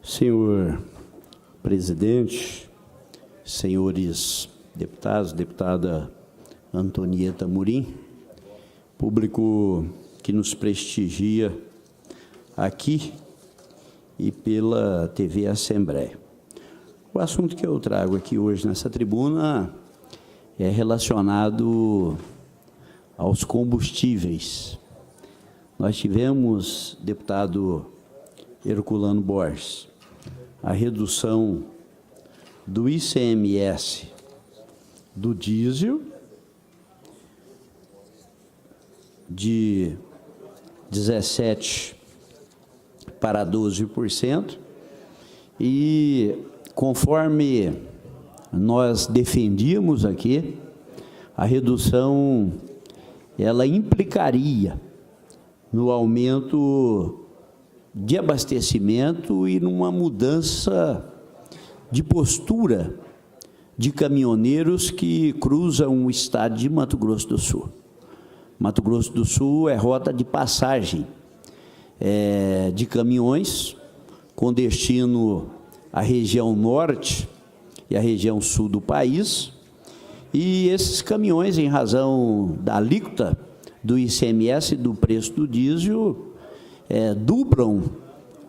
Senhor presidente, senhores deputados, deputada Antonieta Amorim, público que nos prestigia aqui e pela TV Assembleia. O assunto que eu trago aqui hoje nessa tribuna é relacionado aos combustíveis. Nós tivemos, deputado Herculano Borges, a redução do ICMS do diesel de 17% para 12%, e conforme nós defendíamos aqui, a redução ela implicaria no aumento de abastecimento e numa mudança de postura de caminhoneiros que cruzam o estado de Mato Grosso do Sul. Mato Grosso do Sul é rota de passagem de caminhões com destino à região norte e à região sul do país, e esses caminhões, em razão da alíquota do ICMS e do preço do diesel, duplam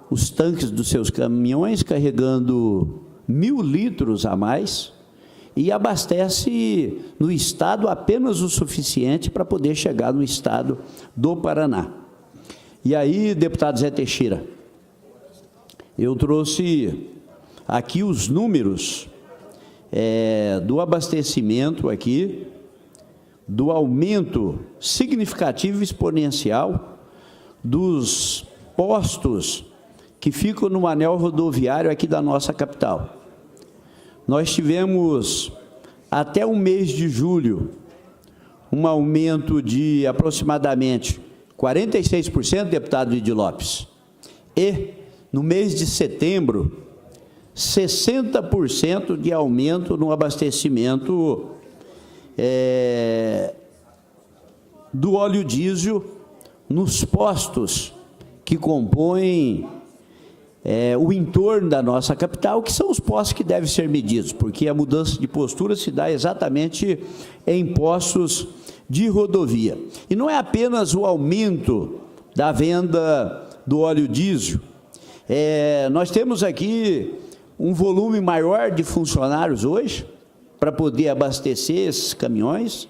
os tanques dos seus caminhões, carregando 1.000 litros a mais, e abastece no estado apenas o suficiente para poder chegar no estado do Paraná. E aí, deputado Zé Teixeira, eu trouxe aqui os números do abastecimento aqui, do aumento significativo e exponencial dos postos que ficam no anel rodoviário aqui da nossa capital. Nós tivemos, até o mês de julho, um aumento de aproximadamente 46%, deputado Didi Lopes, e no mês de setembro, 60% de aumento no abastecimento do óleo diesel nos postos que compõem o entorno da nossa capital, que são os postos que devem ser medidos, porque a mudança de postura se dá exatamente em postos de rodovia. E não é apenas o aumento da venda do óleo diesel, nós temos aqui um volume maior de funcionários hoje, para poder abastecer esses caminhões,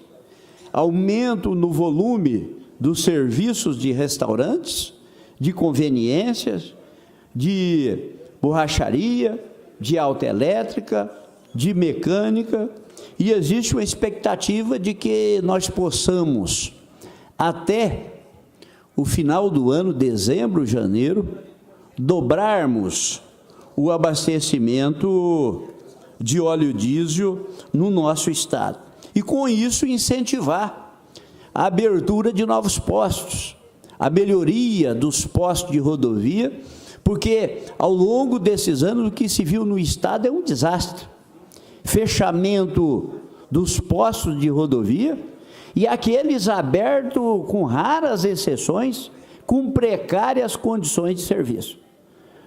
aumento no volume dos serviços de restaurantes, de conveniências, de borracharia, de autoelétrica, de mecânica, e existe uma expectativa de que nós possamos, até o final do ano, dezembro, janeiro, dobrarmos o abastecimento de óleo diesel no nosso estado. E com isso incentivar a abertura de novos postos, a melhoria dos postos de rodovia, porque ao longo desses anos o que se viu no estado é um desastre. Fechamento dos postos de rodovia e aqueles abertos com raras exceções, com precárias condições de serviço.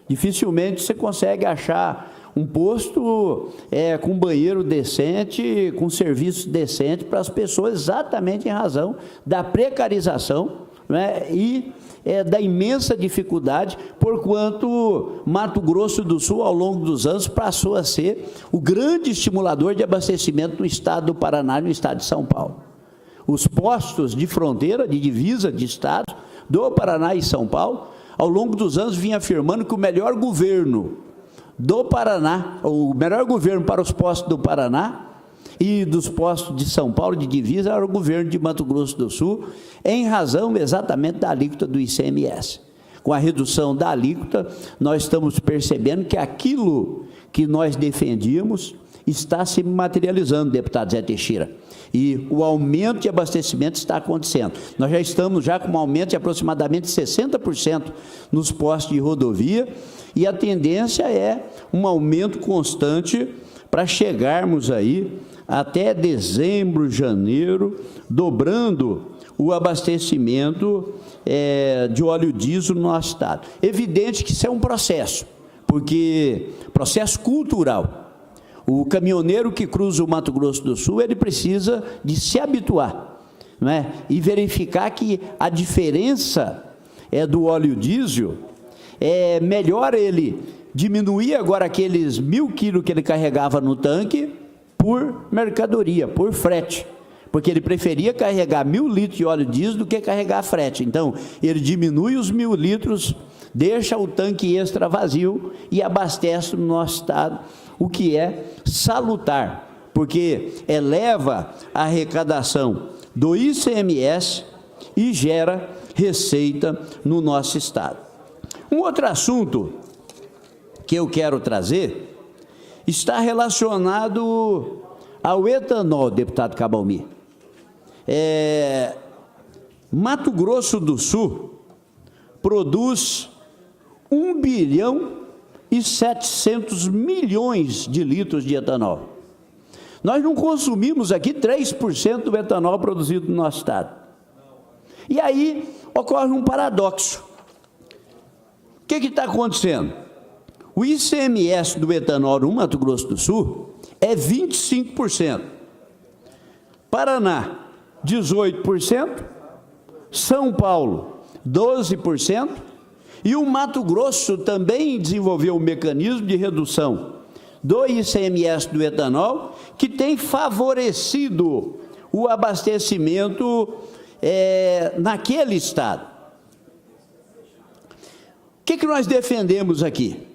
Dificilmente você consegue achar um posto com banheiro decente, com serviço decente para as pessoas, exatamente em razão da precarização, né, e da imensa dificuldade, porquanto Mato Grosso do Sul, ao longo dos anos, passou a ser o grande estimulador de abastecimento no estado do Paraná e no estado de São Paulo. Os postos de fronteira, de divisa de estado do Paraná e São Paulo, ao longo dos anos, vinha afirmando que o melhor governo do Paraná, o melhor governo para os postos do Paraná e dos postos de São Paulo de divisa era o governo de Mato Grosso do Sul, em razão exatamente da alíquota do ICMS. Com a redução da alíquota, nós estamos percebendo que aquilo que nós defendíamos está se materializando, deputado Zé Teixeira. E o aumento de abastecimento está acontecendo. Nós já estamos com um aumento de aproximadamente 60% nos postos de rodovia, e a tendência é um aumento constante para chegarmos aí até dezembro, janeiro, dobrando o abastecimento de óleo diesel no nosso estado. Evidente que isso é um processo, porque processo cultural. O caminhoneiro que cruza o Mato Grosso do Sul, ele precisa de se habituar, não é? E verificar que a diferença do óleo diesel, é melhor ele diminuir agora aqueles 1.000 quilos que ele carregava no tanque por mercadoria, por frete, porque ele preferia carregar 1.000 litros de óleo diesel do que carregar frete. Então, ele diminui os 1.000 litros, deixa o tanque extra vazio e abastece no nosso estado, o que é salutar, porque eleva a arrecadação do ICMS e gera receita no nosso estado. Um outro assunto que eu quero trazer está relacionado ao etanol, deputado Cabalmi. Mato Grosso do Sul produz 1 bilhão e 700 milhões de litros de etanol. Nós não consumimos aqui 3% do etanol produzido no nosso estado. E aí ocorre um paradoxo. O que está acontecendo? O ICMS do etanol no Mato Grosso do Sul é 25%. Paraná, 18%. São Paulo, 12%. E o Mato Grosso também desenvolveu um mecanismo de redução do ICMS do etanol, que tem favorecido o abastecimento naquele estado. O que nós defendemos aqui?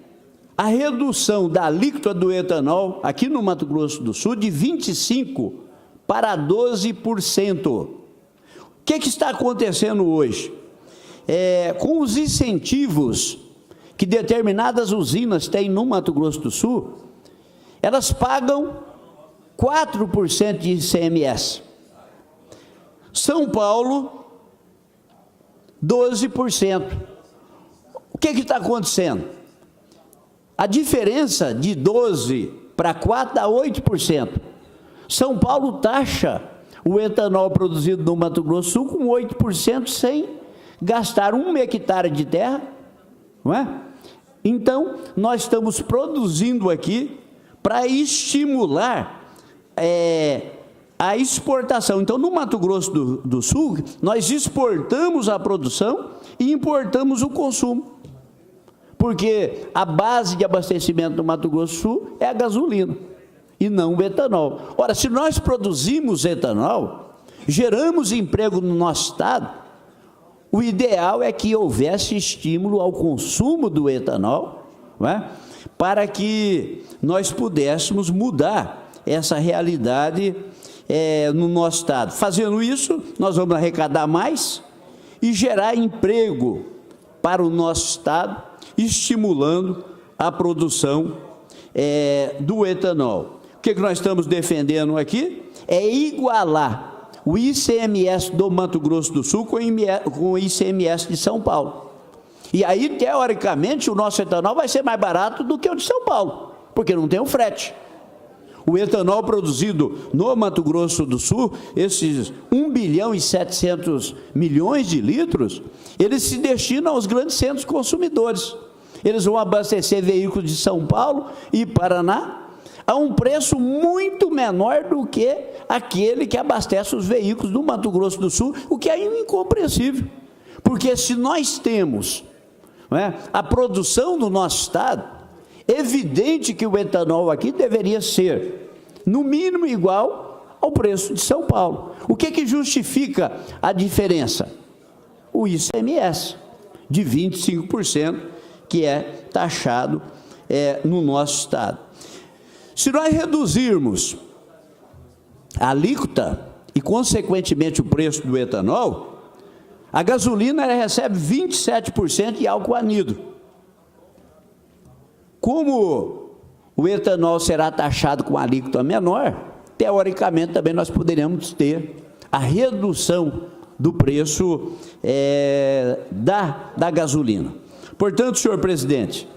A redução da alíquota do etanol, aqui no Mato Grosso do Sul, de 25% para 12%. O que está acontecendo hoje? Com os incentivos que determinadas usinas têm no Mato Grosso do Sul, elas pagam 4% de ICMS. São Paulo, 12%. O que está acontecendo? A diferença de 12% para 4% dá 8%. São Paulo taxa o etanol produzido no Mato Grosso do Sul com 8% sem gastar 1 hectare de terra, não é? Então, nós estamos produzindo aqui para estimular a exportação. Então, no Mato Grosso do Sul, nós exportamos a produção e importamos o consumo, porque a base de abastecimento do Mato Grosso do Sul é a gasolina e não o etanol. Ora, se nós produzimos etanol, geramos emprego no nosso estado, o ideal é que houvesse estímulo ao consumo do etanol, não é? Para que nós pudéssemos mudar essa realidade no nosso estado. Fazendo isso, nós vamos arrecadar mais e gerar emprego para o nosso estado, estimulando a produção do etanol. O que nós estamos defendendo aqui é igualar o ICMS do Mato Grosso do Sul com o ICMS de São Paulo. E aí, teoricamente, o nosso etanol vai ser mais barato do que o de São Paulo, porque não tem o frete. O etanol produzido no Mato Grosso do Sul, esses 1 bilhão e 700 milhões de litros, eles se destinam aos grandes centros consumidores. Eles vão abastecer veículos de São Paulo e Paraná a um preço muito menor do que aquele que abastece os veículos do Mato Grosso do Sul, o que é incompreensível. Porque se nós temos a produção do nosso estado, evidente que o etanol aqui deveria ser, no mínimo, igual ao preço de São Paulo. O que justifica a diferença? O ICMS, de 25%, que é taxado no nosso estado. Se nós reduzirmos a alíquota e, consequentemente, o preço do etanol, a gasolina recebe 27% de álcool anidro. Como o etanol será taxado com alíquota menor, teoricamente também nós poderíamos ter a redução do preço da gasolina. Portanto, senhor presidente,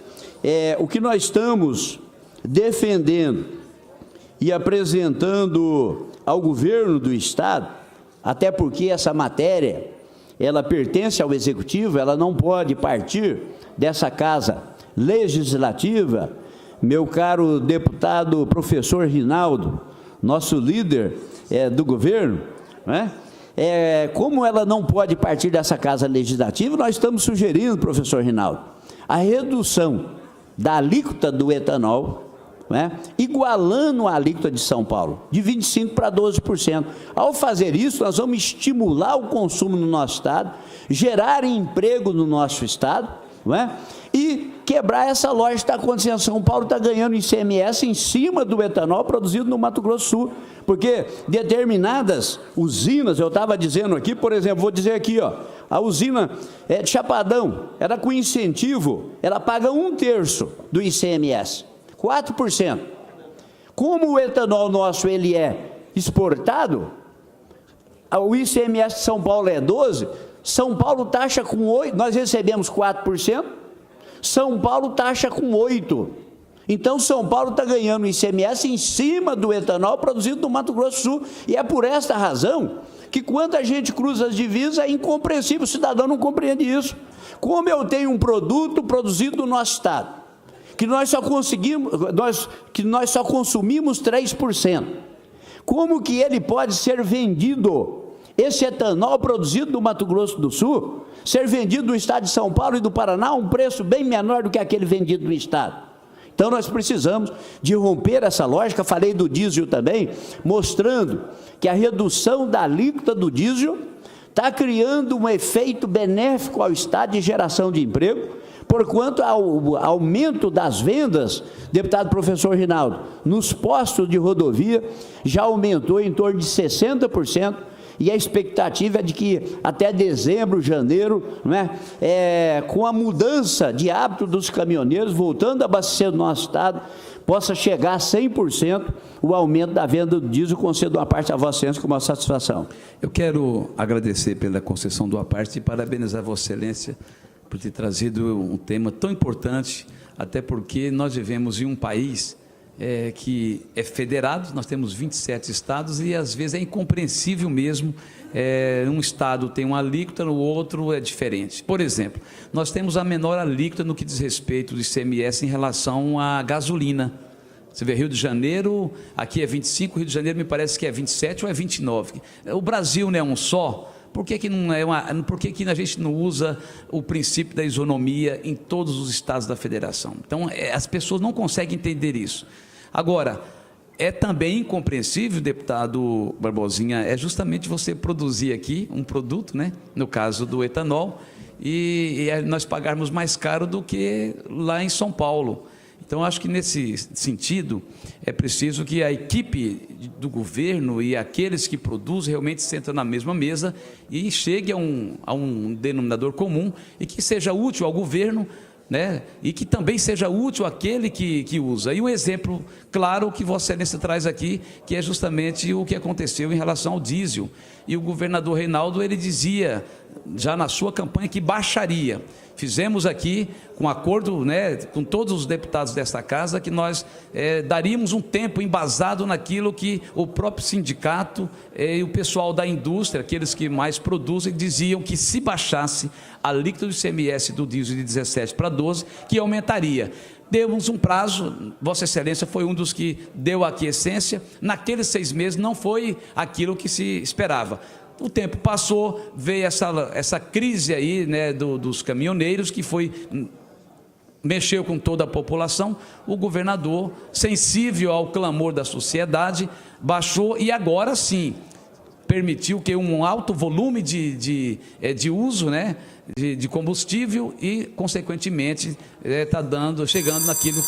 o que nós estamos defendendo e apresentando ao governo do estado, até porque essa matéria, ela pertence ao executivo, ela não pode partir dessa casa legislativa, meu caro deputado professor Rinaldo, nosso líder do governo, né? Como ela não pode partir dessa casa legislativa, nós estamos sugerindo, professor Rinaldo, a redução da alíquota do etanol, né, igualando a alíquota de São Paulo, de 25% para 12%. Ao fazer isso, nós vamos estimular o consumo no nosso estado, gerar emprego no nosso estado, não é? E quebrar essa lógica que está acontecendo. São Paulo está ganhando ICMS em cima do etanol produzido no Mato Grosso do Sul, porque determinadas usinas, eu estava dizendo aqui, por exemplo, vou dizer aqui, ó, a usina de Chapadão, ela com incentivo, ela paga 1/3 do ICMS, 4%. Como o etanol nosso ele é exportado, o ICMS de São Paulo é 12%, São Paulo taxa com 8%, nós recebemos 4%, São Paulo taxa com 8%. Então, São Paulo está ganhando ICMS em cima do etanol produzido no Mato Grosso do Sul. E é por esta razão que, quando a gente cruza as divisas, é incompreensível, o cidadão não compreende isso. Como eu tenho um produto produzido no nosso estado, que nós só consumimos 3%, como que ele pode ser vendido, esse etanol produzido no Mato Grosso do Sul, ser vendido no estado de São Paulo e do Paraná a um preço bem menor do que aquele vendido no estado? Então, nós precisamos de romper essa lógica. Falei do diesel também, mostrando que a redução da alíquota do diesel está criando um efeito benéfico ao estado de geração de emprego, porquanto ao aumento das vendas, deputado professor Rinaldo, nos postos de rodovia, já aumentou em torno de 60%, e a expectativa é de que até dezembro, janeiro, né, com a mudança de hábito dos caminhoneiros, voltando a abastecer o nosso estado, possa chegar a 100% o aumento da venda do diesel. Concedo uma parte a Vossa Excelência com uma satisfação. Eu quero agradecer pela concessão do parte e parabenizar Vossa Excelência por ter trazido um tema tão importante, até porque nós vivemos em um país que é federado, nós temos 27 estados e às vezes é incompreensível mesmo, um estado tem uma alíquota, no outro é diferente. Por exemplo, nós temos a menor alíquota no que diz respeito do ICMS em relação à gasolina. Você vê, Rio de Janeiro, aqui é 25, Rio de Janeiro me parece que é 27 ou é 29. O Brasil não é um só. Por que a gente não usa o princípio da isonomia em todos os estados da federação? Então, as pessoas não conseguem entender isso. Agora, é também incompreensível, deputado Barbosinha, justamente você produzir aqui um produto, né, no caso do etanol, e nós pagarmos mais caro do que lá em São Paulo. Então, acho que nesse sentido, é preciso que a equipe do governo e aqueles que produzem realmente sentam na mesma mesa e chegue a um denominador comum e que seja útil ao governo, né? E que também seja útil àquele que usa. E um exemplo claro que Vossa Excelência traz aqui, que é justamente o que aconteceu em relação ao diesel. E o governador Reinaldo, ele dizia, já na sua campanha, que baixaria. Fizemos aqui, com acordo, né, com todos os deputados desta casa, que nós daríamos um tempo embasado naquilo que o próprio sindicato e o pessoal da indústria, aqueles que mais produzem, diziam que se baixasse a alíquota do ICMS do diesel de 17 para 12, que aumentaria. Demos um prazo, Vossa Excelência foi um dos que deu aqui essência, naqueles 6 meses não foi aquilo que se esperava. O tempo passou, veio essa crise aí, né, dos caminhoneiros, que mexeu com toda a população. O governador, sensível ao clamor da sociedade, baixou e agora sim permitiu que um alto volume de uso, né, de combustível e, consequentemente, está chegando naquilo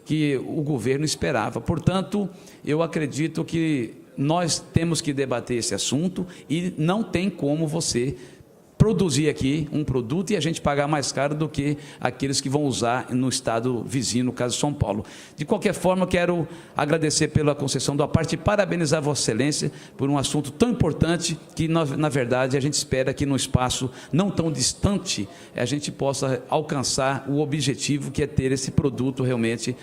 que o governo esperava. Portanto, eu acredito que nós temos que debater esse assunto e não tem como você produzir aqui um produto e a gente pagar mais caro do que aqueles que vão usar no estado vizinho, no caso de São Paulo. De qualquer forma, quero agradecer pela concessão da parte e parabenizar Vossa Excelência por um assunto tão importante que, na verdade, a gente espera que num espaço não tão distante a gente possa alcançar o objetivo, que é ter esse produto realmente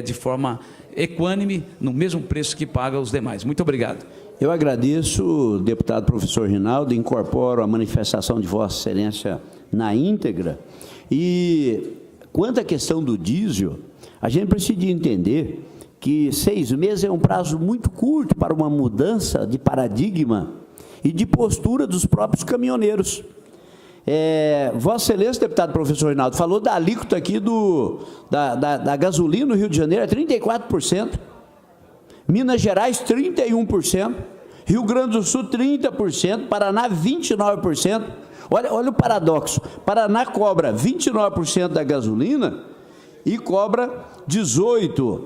de forma equânime, no mesmo preço que paga os demais. Muito obrigado. Eu agradeço, deputado professor Rinaldo, incorporo a manifestação de Vossa Excelência na íntegra e Quanto à questão do diesel, a gente precisa entender que 6 meses é um prazo muito curto para uma mudança de paradigma e de postura dos próprios caminhoneiros. Vossa Excelência, deputado professor Reinaldo, falou da alíquota aqui da gasolina no Rio de Janeiro, é 34%, Minas Gerais 31%, Rio Grande do Sul 30%, Paraná 29%. Olha o paradoxo, Paraná cobra 29% da gasolina e cobra 18%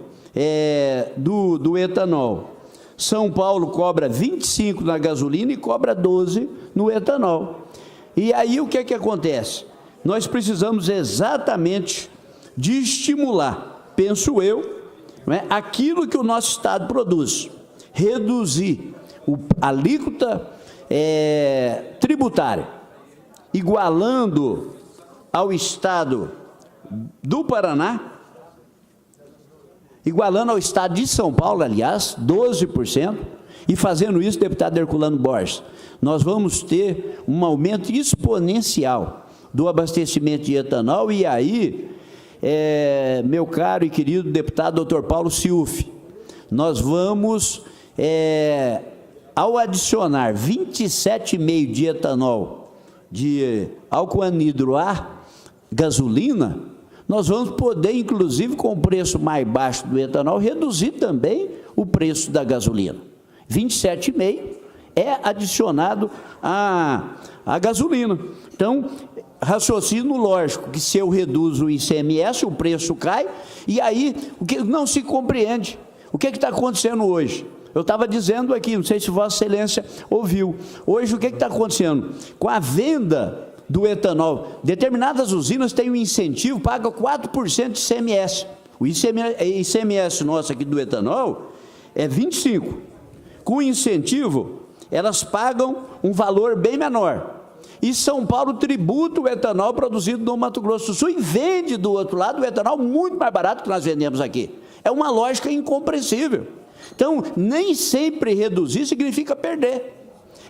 do etanol. São Paulo cobra 25% na gasolina e cobra 12% no etanol. E aí o que é que acontece? Nós precisamos exatamente de estimular, penso eu, aquilo que o nosso Estado produz, reduzir a alíquota tributária, igualando ao Estado do Paraná, igualando ao Estado de São Paulo, aliás, 12%, e fazendo isso, deputado Herculano Borges, nós vamos ter um aumento exponencial do abastecimento de etanol, e aí, meu caro e querido deputado doutor Paulo Schiuffi, nós vamos, ao adicionar 27,5 de etanol de álcool anidro à gasolina, nós vamos poder, inclusive, com o preço mais baixo do etanol, reduzir também o preço da gasolina. 27,5 é adicionado à gasolina. Então, raciocínio lógico, que se eu reduzo o ICMS, o preço cai, e aí o que não se compreende. O que está acontecendo hoje? Eu estava dizendo aqui, não sei se Vossa Excelência ouviu, hoje o que está acontecendo? Com a venda do etanol, determinadas usinas têm um incentivo, pagam 4% de ICMS. O ICMS nosso aqui do etanol é 25%. Com incentivo, elas pagam um valor bem menor. E São Paulo tributa o etanol produzido no Mato Grosso do Sul e vende do outro lado o etanol muito mais barato que nós vendemos aqui. É uma lógica incompreensível. Então, nem sempre reduzir significa perder.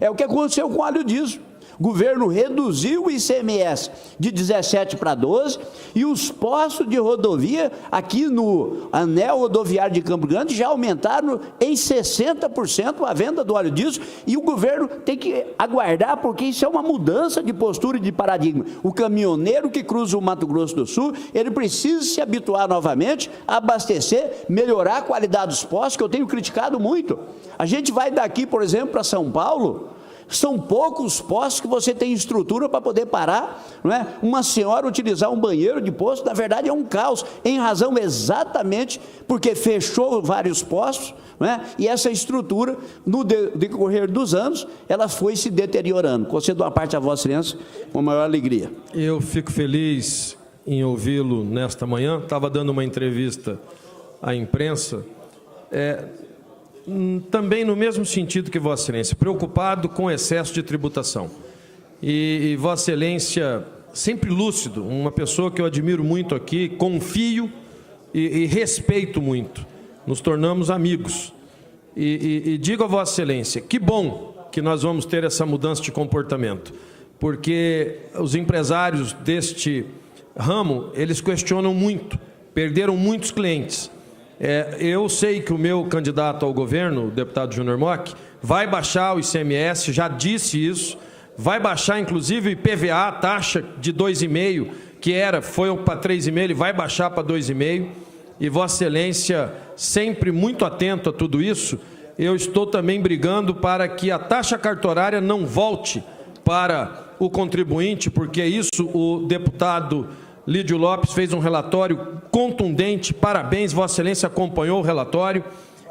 É o que aconteceu com o óleo diesel. O governo reduziu o ICMS de 17 para 12 e os postos de rodovia aqui no anel rodoviário de Campo Grande já aumentaram em 60% a venda do óleo diesel, e o governo tem que aguardar, porque isso é uma mudança de postura e de paradigma. O caminhoneiro que cruza o Mato Grosso do Sul, ele precisa se habituar novamente a abastecer, melhorar a qualidade dos postos, que eu tenho criticado muito. A gente vai daqui, por exemplo, para São Paulo, são poucos postos que você tem estrutura para poder parar, não é? Uma senhora utilizar um banheiro de posto, na verdade é um caos, em razão exatamente porque fechou vários postos, não é? E essa estrutura, no decorrer dos anos, ela foi se deteriorando. Concedo uma parte a Vossa Excelência com a maior alegria. Eu fico feliz em ouvi-lo nesta manhã. Estava dando uma entrevista à imprensa, também no mesmo sentido que Vossa Excelência, preocupado com o excesso de tributação. E Vossa Excelência, sempre lúcido, uma pessoa que eu admiro muito aqui, confio e respeito muito. Nos tornamos amigos. E digo a Vossa Excelência, que bom que nós vamos ter essa mudança de comportamento, porque os empresários deste ramo, eles questionam muito, perderam muitos clientes. Eu sei que o meu candidato ao governo, o deputado Júnior Mock, vai baixar o ICMS, já disse isso, vai baixar inclusive o IPVA, a taxa de 2,5%, que foi para 3,5%, ele vai baixar para 2,5%, e Vossa Excelência, sempre muito atento a tudo isso, eu estou também brigando para que a taxa cartorária não volte para o contribuinte, porque isso o deputado Lídio Lopes fez um relatório contundente, parabéns, Vossa Excelência acompanhou o relatório,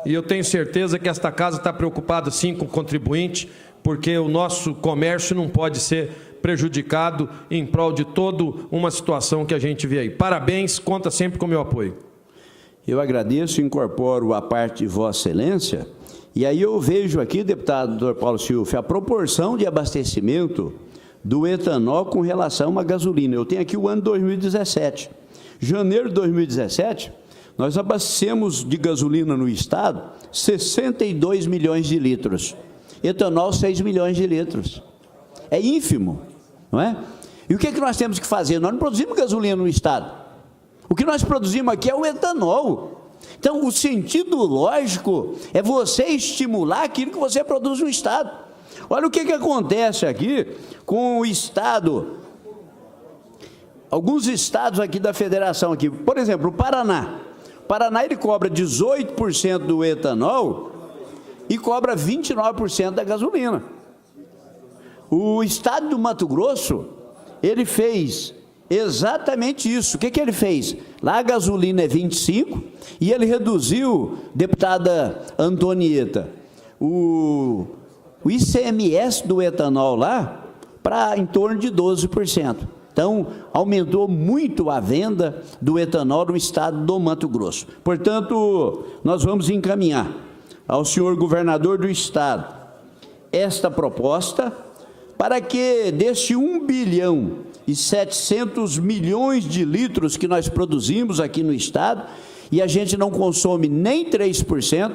e eu tenho certeza que esta casa está preocupada sim com o contribuinte, porque o nosso comércio não pode ser prejudicado em prol de toda uma situação que a gente vê aí. Parabéns, conta sempre com o meu apoio. Eu agradeço e incorporo a parte de Vossa Excelência, e aí eu vejo aqui, deputado Dr. Paulo Schiuffi, a proporção de abastecimento do etanol com relação à gasolina. Eu tenho aqui o ano 2017. Janeiro de 2017, nós abastecemos de gasolina no Estado 62 milhões de litros. Etanol, 6 milhões de litros. É ínfimo, não é? E o que nós temos que fazer? Nós não produzimos gasolina no Estado. que nós produzimos aqui é o etanol. Então, o sentido lógico é você estimular aquilo que você produz no Estado. Olha o que acontece aqui com o Estado. Alguns estados aqui da federação, aqui, por exemplo, o Paraná. O Paraná ele cobra 18% do etanol e cobra 29% da gasolina. O estado do Mato Grosso, ele fez exatamente isso. O que ele fez? Lá a gasolina é 25% e ele reduziu, deputada Antonieta, o ICMS do etanol lá para em torno de 12%. Então, aumentou muito a venda do etanol no estado do Mato Grosso. Portanto, nós vamos encaminhar ao senhor governador do estado esta proposta para que deste 1,7 bilhão de litros que nós produzimos aqui no estado, e a gente não consome nem 3%,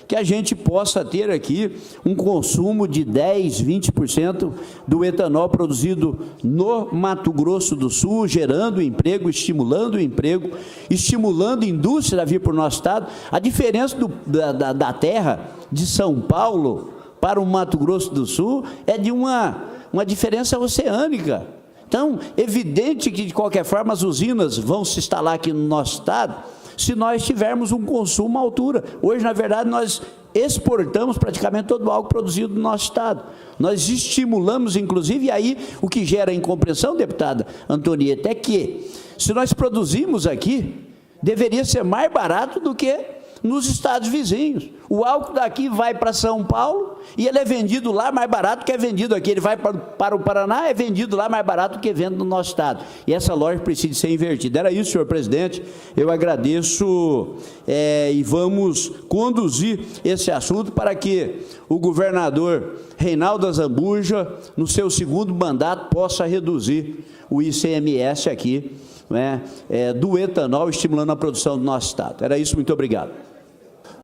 que a gente possa ter aqui um consumo de 10, 20% do etanol produzido no Mato Grosso do Sul, gerando emprego, estimulando o emprego, estimulando a indústria a vir para o nosso estado. A diferença da terra de São Paulo para o Mato Grosso do Sul é de uma diferença oceânica. Então, evidente que, de qualquer forma, as usinas vão se instalar aqui no nosso estado, se nós tivermos um consumo à altura. Hoje, na verdade, nós exportamos praticamente todo o álcool produzido no nosso estado. Nós estimulamos, inclusive, e aí o que gera incompreensão, deputada Antonieta, é que, se nós produzimos aqui, deveria ser mais barato do que nos estados vizinhos. O álcool daqui vai para São Paulo e ele é vendido lá mais barato que é vendido aqui. Ele vai para o Paraná, é vendido lá mais barato que vende no nosso estado. E essa lógica precisa ser invertida. Era isso, senhor presidente. Eu agradeço e vamos conduzir esse assunto para que o governador Reinaldo Azambuja, no seu segundo mandato, possa reduzir o ICMS aqui, né, do etanol, estimulando a produção do nosso estado. Era isso, muito obrigado.